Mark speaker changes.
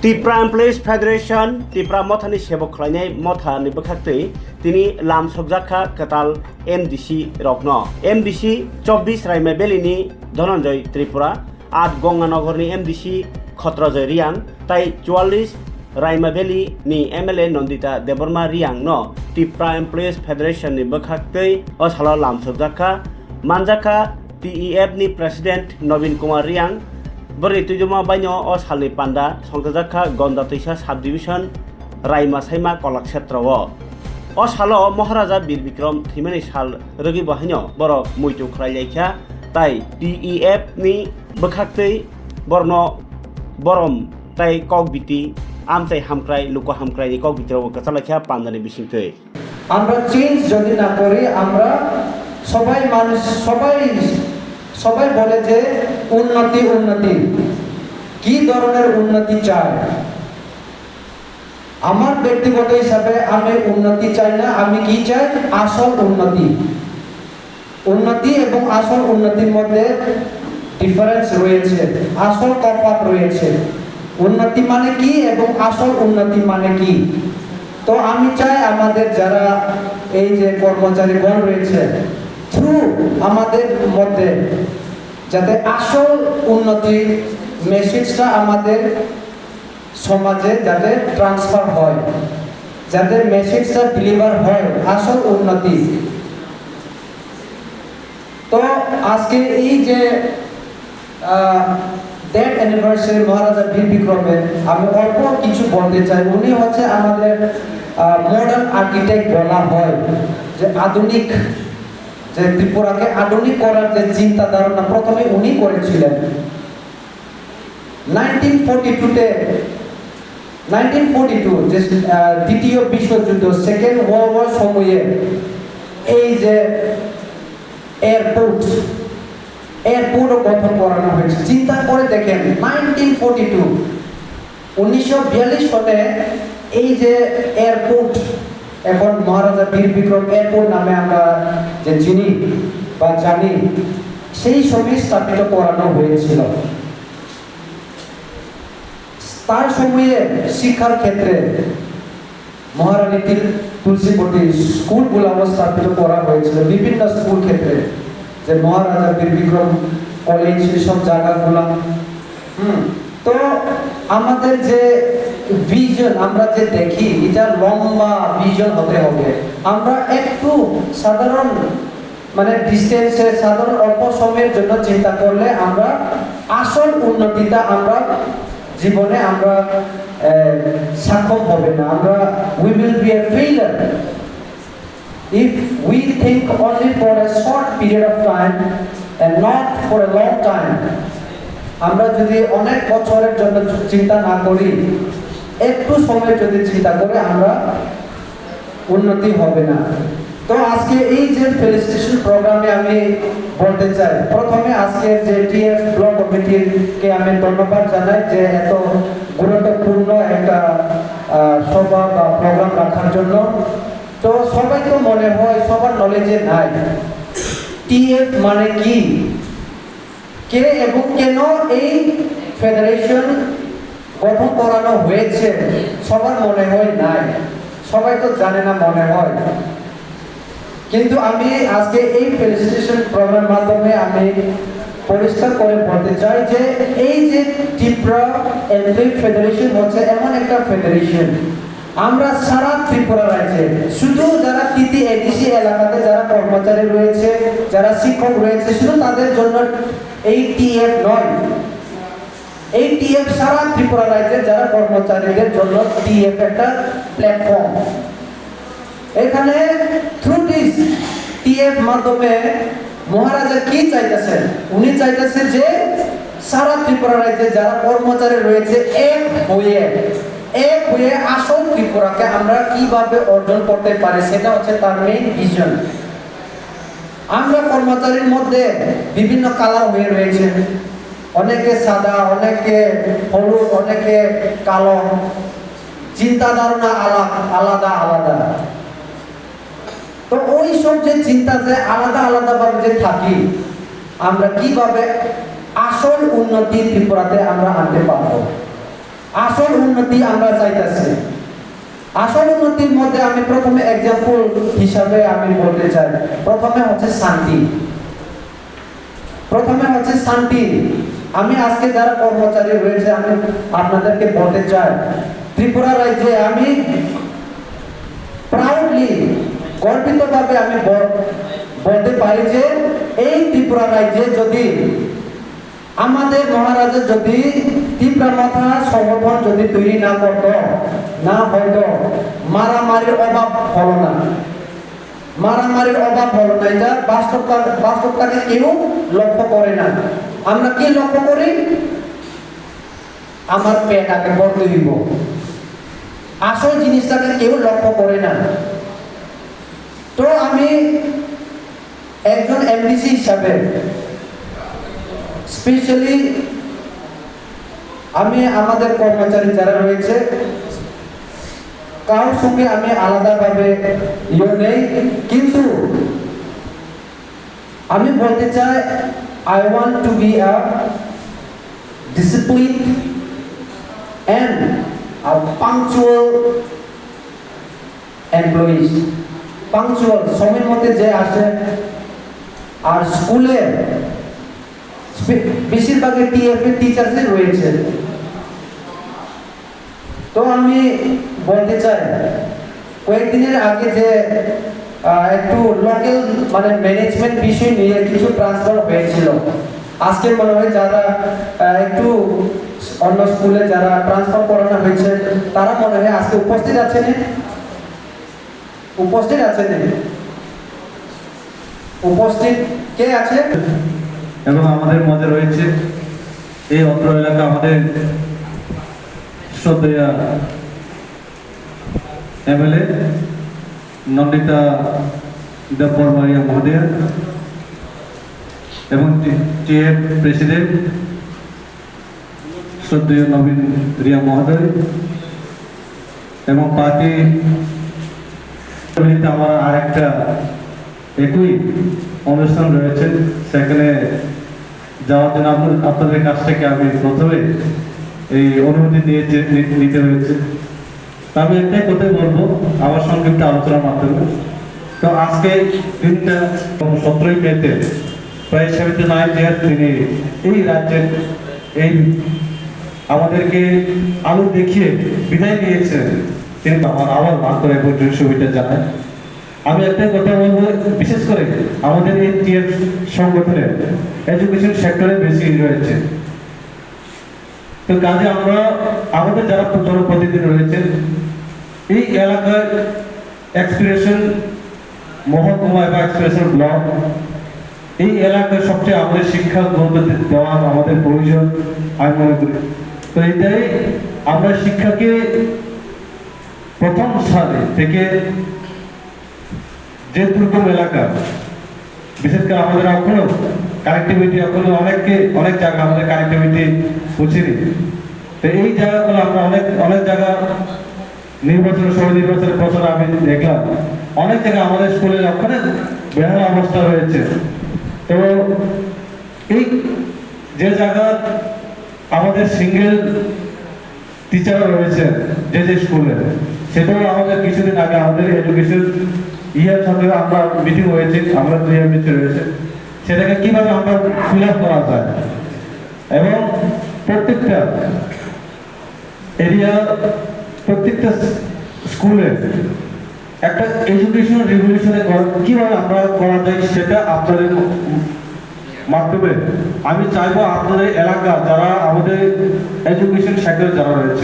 Speaker 1: Tipra Employees Federation Tipra Mothani Sebok Khlainai Motha ni bwkhaktwi tini lam sobjakha katal MDC rokno MDC 24 Raima Valley ni Dhananjay Tripura 8 Ganganagar ni MDC Khatrajoy Riang tai 44 Raima Valley ni MLA Nandita Deborma Riang no Tipra Employees Federation ni bwkhaktwi o salo lam sobjakha manjaka TEF ni President Nobin Kumar Riang Beri tujuma banyo o salni panda songkajaka Gonda Tuisa Subdivision Raima Saima Kolak Setrawo o salo Maharaja Bir Bikram Thimani sal rogi bahanyo borok muitu khrailaikha tai TEF ni bwkhaktwi borno borom tai kokbiti amtai hamkrai luko hamkrai ni kokbitro kachalakha pandani bisingtwi
Speaker 2: আমরা change যদি না করি আমরা সবাই মানুষ সবাই বলে যে উন্নতি উন্নতি কি ধরনের উন্নতি চাই আমার ব্যক্তিগত হিসাবে আমি উন্নতি চাই না আমি কি চাই আসল উন্নতি এবং আসল উন্নতির মধ্যে ডিফারেন্স রয়েছে আসল তফাৎ রয়েছে উন্নতি মানে কি এবং আসল উন্নতি মানে কি তো আমি চাই আমাদের যারা এই যে কর্মচারীগণ রয়েছে থ্রু আমাদের মধ্যে যাতে আসল উন্নতির মেসেজটা আমাদের সমাজে যাতে ট্রান্সফার হয় যাতে মেসেজটা ডেলিভার হয় আসল উন্নতি তো আজকে এই যে ডেথ অ্যানিভার্সারি মহারাজা বীর বিক্রমের আমি অল্প কিছু বলতে চাই উনি হচ্ছে আমাদের মডার্ন আর্কিটেক্ট বলা হয় যে আধুনিক যে ত্রিপুরাকে আধুনিক করার যে চিন্তা ধারণা প্রথমে উনি করেছিলেন 1942 যে দ্বিতীয় বিশ্বযুদ্ধ সেকেন্ড ওয়ার্ল্ড ওয়ার সময়ে এই যে এয়ারপোর্ট গঠন করানো হয়েছে চিন্তা করে দেখেন 1942 সালে এই যে এয়ারপোর্ট এখন মহারাজা বীর বিক্রম এয়ারপোর্ট নামে আমরা যে চিনি বা জানি সেই সময় স্থাপিত করানো হয়েছিল তার সময়ে শিক্ষার ক্ষেত্রে মহারানী তুলসীবতী স্কুলগুলো স্থাপিত করা হয়েছিল বিভিন্ন স্কুল ক্ষেত্রে যে মহারাজা বীর বিক্রম কলেজ সব জায়গাগুলো তো আমাদের যে ভিশন আমরা যে দেখি এটা লম্বা ভিশন হতে হবে আমরা একটু সাধারণ মানে ডিস্টেন্সে সাধারণ অল্প সময়ের জন্য চিন্তা করলে আমরা আসল উন্নতিটা আমরা জীবনে আমরা সক্ষম হবে না আমরা we will be a failure if we think only for a short period of time and not for a long time আমরা যদি অনেক বছরের জন্য চিন্তা না করি একটু সময় যদি চিন্তা করি আমরা উন্নতি হবে না তো আজকে এই যে ফেলিসিটেশন প্রোগ্রামে আমি বলতে চাই প্রথমে আজকে যে টিএফ ব্লক কমিটিকে আমি ধন্যবাদ জানাই যে এত গুরুত্বপূর্ণ একটা সভা বা প্রোগ্রাম রাখার জন্য তো সবাই তো মনে হয় সবার নলেজে নাই টিএফ মানে কি কে এবং কেন এই ফেডারেশন গঠন করানো হয়েছে সবার মনে হয় নাই সবাই তো জানে না মনে হয় কিন্তু আমি আজকে এই ফেলিসিটেশন প্রোগ্রামের মাধ্যমে আমি পরিষ্কার করে বলতে চাই যে এই যে ত্রিপুরা এমপ্লয়ি ফেডারেশন হচ্ছে এমন একটা ফেডারেশন আমরা সারা ত্রিপুরা রাজ্যে শুধু যারা তিতি এডিসি এলাকাতে যারা কর্মচারী রয়েছে যারা শিক্ষক রয়েছে শুধু তাদের জন্য এই টিএফ নয় এই টিএফ সারা ত্রিপুরা রাজ্যে যারা কর্মচারীদের জন্য টিএফ একটা প্ল্যাটফর্ম এখানে থ্রু দিস টিএফ মাধ্যমে মহারাজা কি চাইতেছেন উনি চাইতেছে যে সারা ত্রিপুরা রাজ্যে যারা কর্মচারী রয়েছে এক হয়ে আসল ত্রিপুরাকে আমরা কিভাবে অর্জন করতে পারি সেটা হচ্ছে তার মেইন ভিশন আমরা কর্মচারীর মধ্যে বিভিন্ন কালার হয়ে রয়েছে অনেকে সাদা অনেকে হলুদ অনেকে কালো চিন্তা ধারণা আলাদা তো ওই সব যে চিন্তা যে আলাদা ভাবে যে থাকি আমরা কিভাবে আসল উন্নতি ত্রিপুরাতে আমরা আনতে পারবো আসল উন্নতি আমরা চাইতেছি। আসল উন্নতির মধ্যে আমি প্রথমে এক্সাম্পল হিসাবে আমি বলতে চাই, প্রথমে হচ্ছে শান্তি। আমি আজকে যারা কর্মচারী রয়েছে আমি আপনাদেরকে বলতে চাই, ত্রিপুরা রাজ্যে আমি প্রাউডলি গর্বিতভাবে আমি বলতে পারি যে এই ত্রিপুরা রাজ্যে যদি আমাদের মহারাজা যদি তীব্রমাথা সংগঠন যদি তৈরি না করত, না হয়তো মারামারির অভাব হলো না। এটা বাস্তবতাকে কেউ লক্ষ্য করে না। আমরা কি লক্ষ্য করি? আমার পেট আগে বদলে দিব, আসল জিনিসটাকে কেউ লক্ষ্য করে না। তো আমি একজন এমডিসি হিসাবে স্পেশালি আমি আমাদের কর্মচারী যারা রয়েছে কারোর সঙ্গে আমি আলাদাভাবে নেই, কিন্তু আমি বলতে চাই I want to be a disciplined and a punctual employees. Punctual, সময়ের মধ্যে যে আসে। আর স্কুলে বেশিরভাগই টিএফএ টিচার্সই রয়েছে। তো আমি বলতে চাই কয়েকদিনের আগে যে একটু লোকাল মানে ম্যানেজমেন্ট বিষয় নিয়ে কিছু ট্রান্সফার হয়েছিল, আজকে মনে হয় যারা একটু অন্য স্কুলে যারা ট্রান্সফার করানো হয়েছে তারা মনে হয় আজকে উপস্থিত আছেন। উপস্থিত কে আছে?
Speaker 3: এবং আমাদের মধ্যে রয়েছে এই অত্র এলাকা আমাদের শ্রদ্ধেয়া এমএলএ নন্দিতা দেববর্মা মহোদয়া এবং টিএফ প্রেসিডেন্ট শ্রদ্ধেয় নবীন রিয়া মহোদয় এবং পার্টি। আমার আরেকটা একই অনুষ্ঠান রয়েছে, সেখানে যাওয়ার জন্য আপনাদের কাছ থেকে আমি প্রথমে এই অনুমতি নিতে হয়েছে। আমি একটাই কথাই বলবো আমার সংক্ষিপ্ত আলোচনার মাধ্যমে। তো আজকে দিনটা 17ই মেতে প্রায় 79 ইয়ার তিনি এই রাজ্যের এই আমাদেরকে আলো দেখিয়ে বিদায় নিয়েছেন। তিনি আমার আবার মা করে শুভেচ্ছা জানায়। আমি একটাই কথা বলবো, বিশেষ করে আমাদের এই টিএফ সংগঠনের এডুকেশন সেক্টরে বেশি রয়েছে। তো কাজে আমরা আমাদের যারা জনপ্রতিনিধি রয়েছেন এই এলাকার এক্সপ্রেশন মহকুমা এবং এক্সপ্রেশন ব্লক এই এলাকার সবচেয়ে আমাদের শিক্ষা গুরুত্ব দেওয়া আমাদের প্রয়োজন আমি মনে করি। তো এটাই আমরা শিক্ষাকে প্রথম স্থানে থেকে যে দুর্গম এলাকা, বিশেষ করে আমাদের এখনো কানেক্টিভিটি এখনো অনেক জায়গা আমাদের কানেক্টিভিটি পৌঁছেনি। তো এই জায়গাগুলো আমরা অনেক জায়গা নির্বাচনের বছর আমি দেখলাম অনেক জায়গায় আমাদের স্কুলের ওখানে বেহাল অবস্থা রয়েছে। তো এই যে জায়গা আমাদের সিঙ্গেল টিচার রয়েছে যে স্কুলে, সেটাও আমাদের কিছুদিন আগে আমাদের এডুকেশন ইয়ার সাথে আমরা মিটিং হয়েছে, আমরা 2 ইয়ার মিটিং রয়েছে, সেটাকে কিভাবে আমরা ফিল আপ করা যায় এবং প্রত্যেকটা এরিয়া প্রত্যেকটা স্কুলে একটা এডুকেশনাল রেভলিউশনে কিভাবে আমরা করা যায় সেটা আপনাদের মাধ্যমে আমি চাইবো আপনাদের এলাকা যারা আমাদের এডুকেশন সেক্টরে যারা রয়েছে